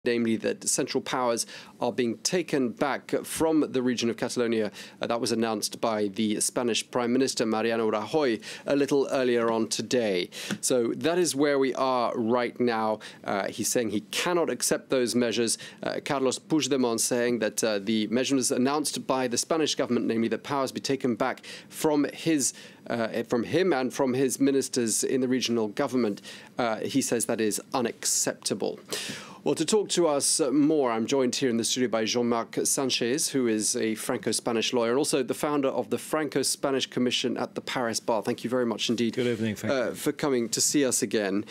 namely that central powers are being taken back from the region of Catalonia. That was announced by the Spanish Prime Minister, Mariano Rajoy, a little earlier on today. So that is where we are right now. He's saying he cannot accept those measures. Carlos Puigdemont saying that the measures announced by the Spanish government, namely that powers be taken back from him and from his ministers in the regional government, he says that is unacceptable. Well, to talk to us more, I'm joined here in the studio by Jean-Marc SANCHEZ, who is a Franco-Spanish lawyer and also the founder of the Franco-Spanish Commission at the Paris Bar. Thank you very much indeed. Good evening, for coming to see us again.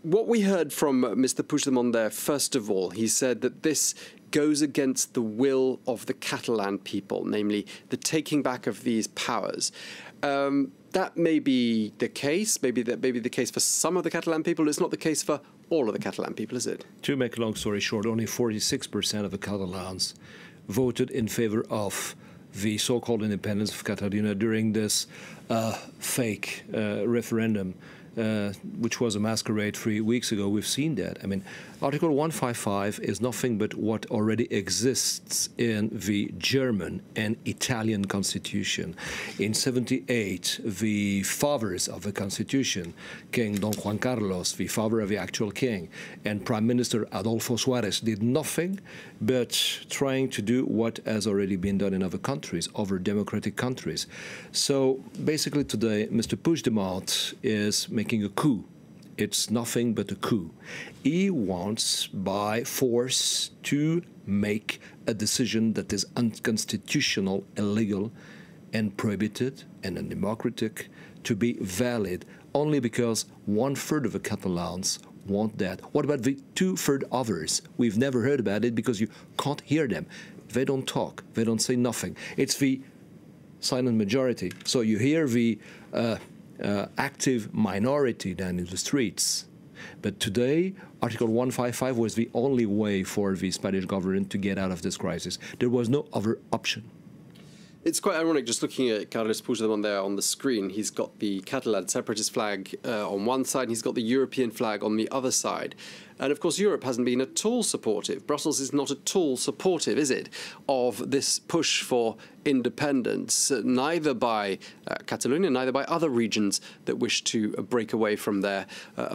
What we heard from Mr. Puigdemont there, first of all, he said that this goes against the will of the Catalan people, namely the taking back of these powers. That may be the case. Maybe that may be the case for some of the Catalan people. It's not the case for all of the Catalan people, is it? To make a long story short, only 46% of the Catalans voted in favor of the so-called independence of Catalonia during this fake referendum, which was a masquerade 3 weeks ago. We've seen that. I mean, Article 155 is nothing but what already exists in the German and Italian constitution. In 78, the fathers of the constitution, King Don Juan Carlos, the father of the actual king, and Prime Minister Adolfo Suarez did nothing but trying to do what has already been done in other countries, other democratic countries. So basically today, Mr. Puigdemont is making a coup. It's nothing but a coup. He wants, by force, to make a decision that is unconstitutional, illegal, and prohibited, and undemocratic, to be valid, only because 1/3 of the Catalans want that. What about the 2/3 others? We've never heard about it because you can't hear them. They don't talk. They don't say nothing. It's the silent majority. So you hear the active minority down in the streets. But today, Article 155 was the only way for the Spanish government to get out of this crisis. There was no other option. It's quite ironic just looking at Carlos Puigdemont there on the screen. He's got the Catalan separatist flag on one side, and he's got the European flag on the other side. And of course, Europe hasn't been at all supportive. Brussels is not at all supportive, is it, of this push for independence, neither by Catalonia, neither by other regions that wish to break away from their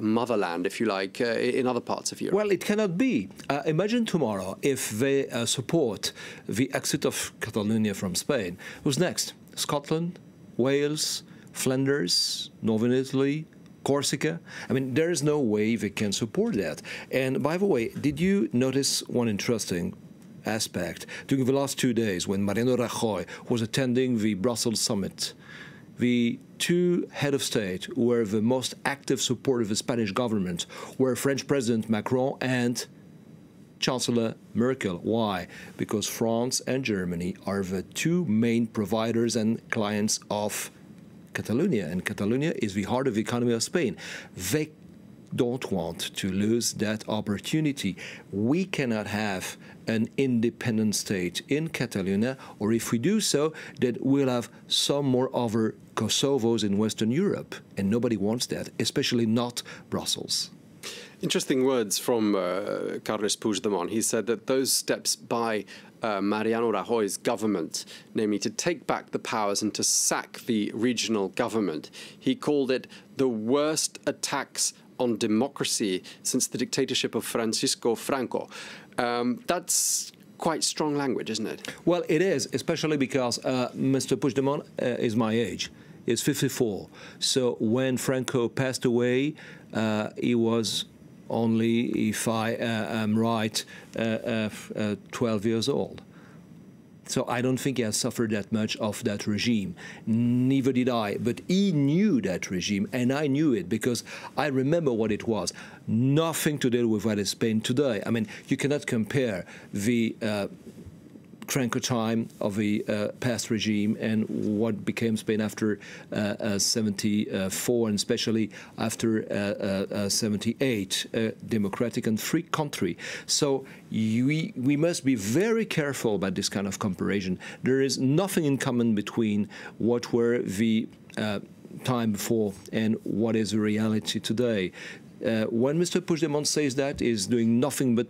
motherland, if you like, in other parts of Europe. Well, it cannot be. Imagine tomorrow if they support the exit of Catalonia from Spain. Who's next? Scotland, Wales, Flanders, Northern Italy, Corsica. I mean, there is no way they can support that. And by the way, did you notice one interesting aspect? During the last 2 days, when Mariano Rajoy was attending the Brussels summit, the two head of state who were the most active support of the Spanish government were French President Macron and Chancellor Merkel. Why? Because France and Germany are the two main providers and clients of Catalonia, and Catalonia is the heart of the economy of Spain. They don't want to lose that opportunity. We cannot have an independent state in Catalonia, or if we do so, then we'll have some more other Kosovos in Western Europe, and nobody wants that, especially not Brussels. Interesting words from Carlos Puigdemont. He said that those steps by Mariano Rajoy's government, namely to take back the powers and to sack the regional government, he called it the worst attacks on democracy since the dictatorship of Francisco Franco. That's quite strong language, isn't it? Well, it is, especially because Mr. Puigdemont is my age. He's 54. So when Franco passed away, he was only, if I am right, 12 years old. So I don't think he has suffered that much of that regime. Neither did I. But he knew that regime, and I knew it because I remember what it was. Nothing to do with what is Spain today. I mean, you cannot compare the Franco time of the past regime and what became Spain after 74, and especially after 78, a democratic and free country. So we must be very careful about this kind of comparison. There is nothing in common between what were the time before and what is the reality today. When Mr. Puigdemont says that, he's doing nothing but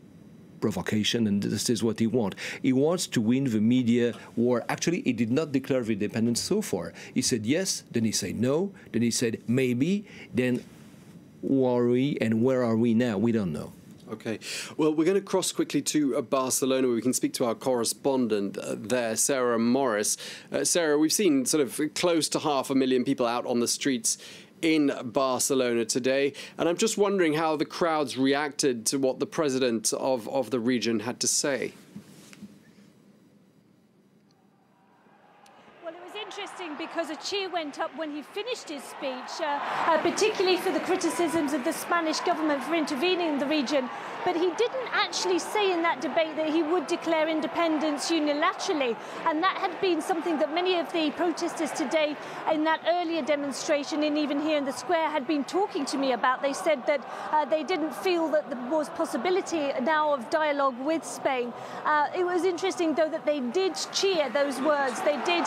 provocation, and this is what he wants. He wants to win the media war. Actually, he did not declare the independence so far. He said yes, then he said no, then he said maybe, then who are we and where are we now? We don't know. Okay. Well, we're going to cross quickly to Barcelona, where we can speak to our correspondent there, Sarah Morris. Sarah, we've seen sort of close to 500,000 people out on the streets in Barcelona today, and I'm just wondering how the crowds reacted to what the president of the region had to say. Well, it was interesting because a cheer went up when he finished his speech, particularly for the criticisms of the Spanish government for intervening in the region. But he didn't actually say in that debate that he would declare independence unilaterally. And that had been something that many of the protesters today in that earlier demonstration, and even here in the square, had been talking to me about. They said that they didn't feel that there was possibility now of dialogue with Spain. It was interesting, though, that they did cheer those words. They did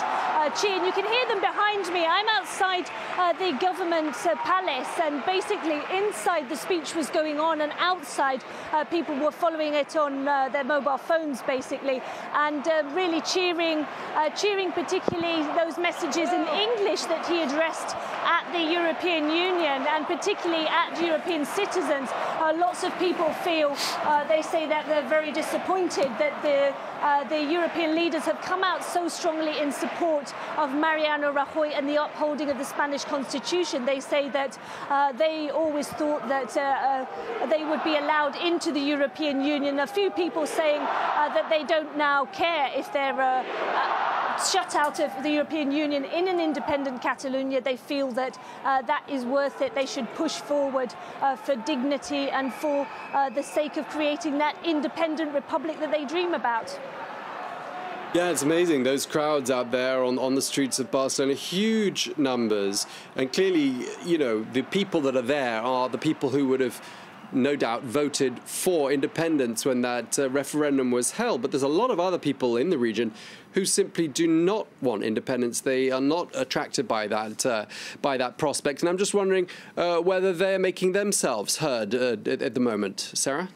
cheer, and you can hear them behind me. I'm outside the government palace, and basically inside the speech was going on, and outside people were following it on their mobile phones, basically, and really cheering particularly those messages in English that he addressed at the European Union, and particularly at European citizens. Lots of people feel, they say that they're very disappointed that the European leaders have come out so strongly in support of Mariano Rajoy and the upholding of the Spanish constitution. They say that they always thought that they would be allowed into the European Union. A few people saying that they don't now care if they're shut out of the European Union in an independent Catalonia. They feel that that is worth it. They should push forward for dignity and for the sake of creating that independent republic that they dream about. Yeah, it's amazing. Those crowds out there on the streets of Barcelona, huge numbers. And clearly, you know, the people that are there are the people who would have no doubt voted for independence when that referendum was held. But there's a lot of other people in the region who simply do not want independence. They are not attracted by that prospect. And I'm just wondering whether they're making themselves heard at the moment. Sarah?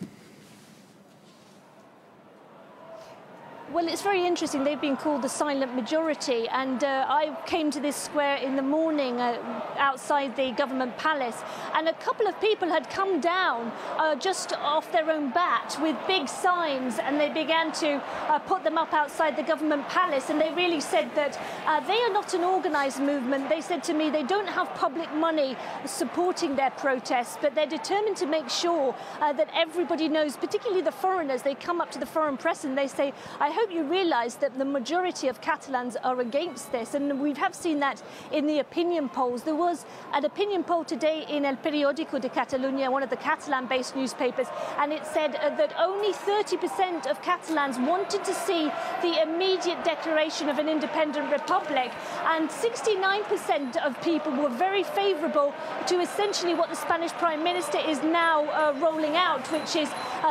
Well, it's very interesting. They've been called the silent majority, and I came to this square in the morning outside the government palace, and a couple of people had come down just off their own bat with big signs, and they began to put them up outside the government palace, and they really said that they are not an organised movement. They said to me they don't have public money supporting their protests, but they're determined to make sure that everybody knows, particularly the foreigners. They come up to the foreign press and they say, I hope you realise that the majority of Catalans are against this, and we have seen that in the opinion polls. There was an opinion poll today in El Periódico de Catalunya, one of the Catalan-based newspapers, and it said that only 30% of Catalans wanted to see the immediate declaration of an independent republic, and 69% of people were very favourable to essentially what the Spanish Prime Minister is now rolling out, which is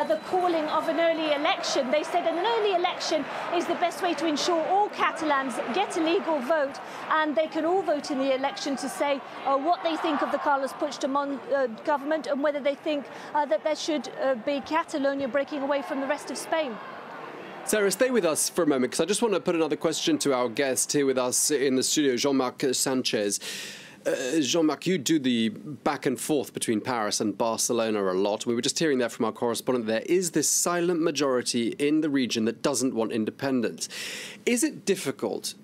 the calling of an early election. They said an early election is the best way to ensure all Catalans get a legal vote, and they can all vote in the election to say what they think of the Carles Puigdemont government, and whether they think that there should be Catalonia breaking away from the rest of Spain. Sarah, stay with us for a moment, because I just want to put another question to our guest here with us in the studio, Jean-Marc SANCHEZ. Jean-Marc, you do the back and forth between Paris and Barcelona a lot. We were just hearing that from our correspondent. There is this silent majority in the region that doesn't want independence. Is it difficult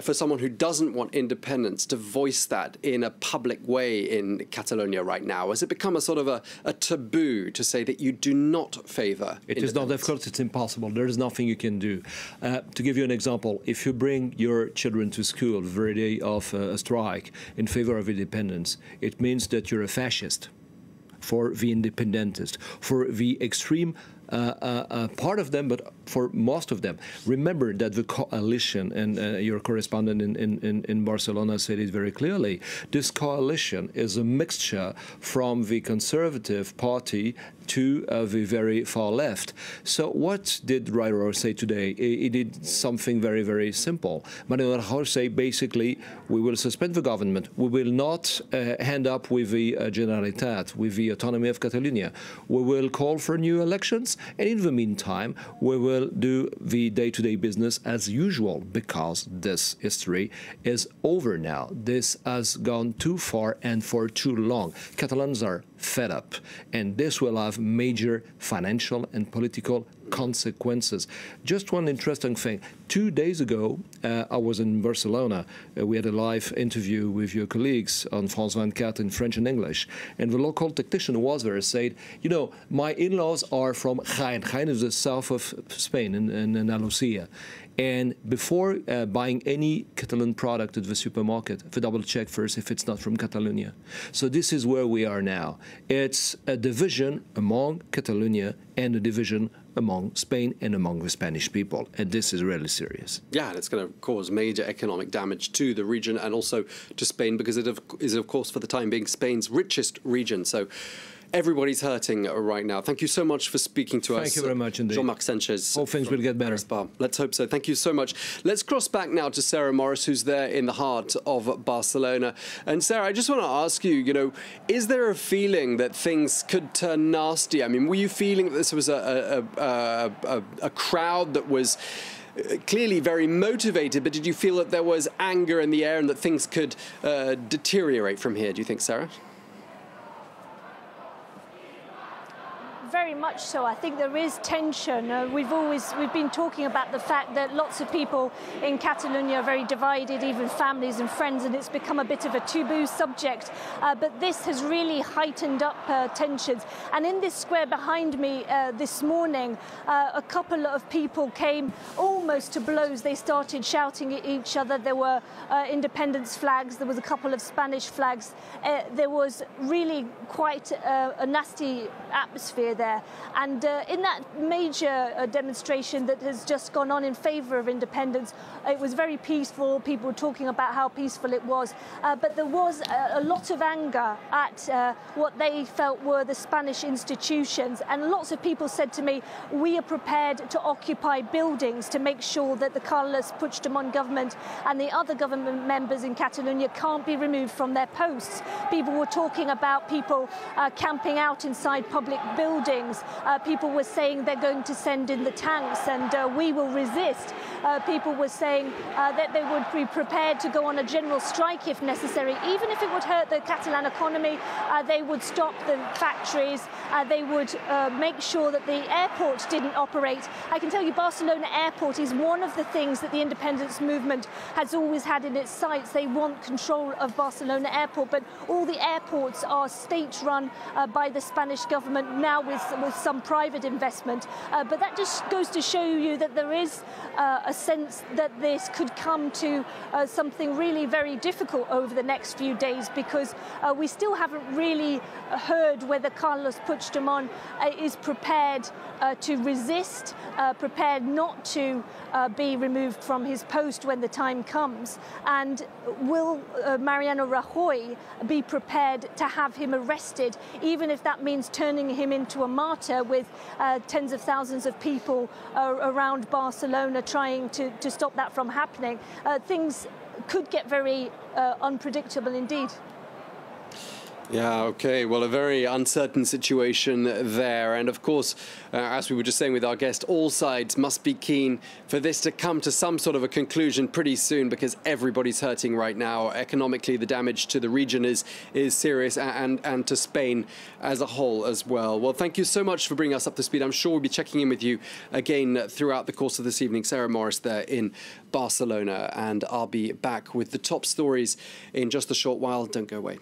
for someone who doesn't want independence to voice that in a public way in Catalonia right now? Has it become a sort of a taboo to say that you do not favour independence? It is not difficult, it's impossible. There is nothing you can do. To give you an example, if you bring your children to school the very day of a strike in favour of independence, it means that you're a fascist, for the independentist, for the extreme part of them, but for most of them. Remember that the coalition, and your correspondent in Barcelona said it very clearly, this coalition is a mixture from the Conservative Party to the very far left. So what did Rajoy say today? He did something very, very simple. Mariano Rajoy said basically, we will suspend the government. We will not end up with the Generalitat, with the autonomy of Catalonia. We will call for new elections, and in the meantime, we will do the day-to-day business as usual, because this history is over now. This has gone too far and for too long. Catalans are fed up, and this will have major financial and political consequences. Just one interesting thing. 2 days ago, I was in Barcelona. We had a live interview with your colleagues on France 24 in French and English. And the local technician who was there said, you know, my in-laws are from Jaén. Jaén is the south of Spain, in Andalusia. And before buying any Catalan product at the supermarket, they double check first if it's not from Catalonia. So this is where we are now. It's a division among Catalonia and a division among Spain and among the Spanish people. And this is really serious. Yeah, and it's going to cause major economic damage to the region and also to Spain, because it is, of course, for the time being, Spain's richest region. So everybody's hurting right now. Thank you so much for speaking to us. Thank you very much indeed. Jean-Marc SANCHEZ. All things will get better. Let's hope so. Thank you so much. Let's cross back now to Sarah Morris, who's there in the heart of Barcelona. And Sarah, I just want to ask you, you know, is there a feeling that things could turn nasty? I mean, were you feeling that this was a crowd that was clearly very motivated, but did you feel that there was anger in the air and that things could deteriorate from here, do you think, Sarah? Very much so. I think there is tension. We've been talking about the fact that lots of people in Catalonia are very divided, even families and friends, and it's become a bit of a taboo subject. But this has really heightened up tensions. And in this square behind me this morning, a couple of people came almost to blows. They started shouting at each other. There were independence flags. There was a couple of Spanish flags. There was really quite a nasty atmosphere there. And in that major demonstration that has just gone on in favour of independence, it was very peaceful. People were talking about how peaceful it was. But there was a lot of anger at what they felt were the Spanish institutions. And lots of people said to me, we are prepared to occupy buildings to make sure that the Carles Puigdemont government and the other government members in Catalonia can't be removed from their posts. People were talking about people camping out inside public buildings. People were saying they're going to send in the tanks and we will resist. People were saying that they would be prepared to go on a general strike if necessary, even if it would hurt the Catalan economy. They would stop the factories. They would make sure that the airport didn't operate. I can tell you Barcelona Airport is one of the things that the independence movement has always had in its sights. They want control of Barcelona Airport, but all the airports are state-run by the Spanish government, now with some private investment. But that just goes to show you that there is a sense that this could come to something really very difficult over the next few days, because we still haven't really heard whether Carles Puigdemont is prepared to resist, prepared not to be removed from his post when the time comes, and will Mariano Rajoy be prepared to have him arrested, even if that means turning him into a martyr with tens of thousands of people around Barcelona trying to stop that from happening. Things could get very unpredictable indeed. Yeah, okay. Well, a very uncertain situation there. And of course, as we were just saying with our guest, all sides must be keen for this to come to some sort of a conclusion pretty soon, because everybody's hurting right now. Economically, the damage to the region is serious, and to Spain as a whole as well. Well, thank you so much for bringing us up to speed. I'm sure we'll be checking in with you again throughout the course of this evening. Sarah Morris there in Barcelona. And I'll be back with the top stories in just a short while. Don't go away.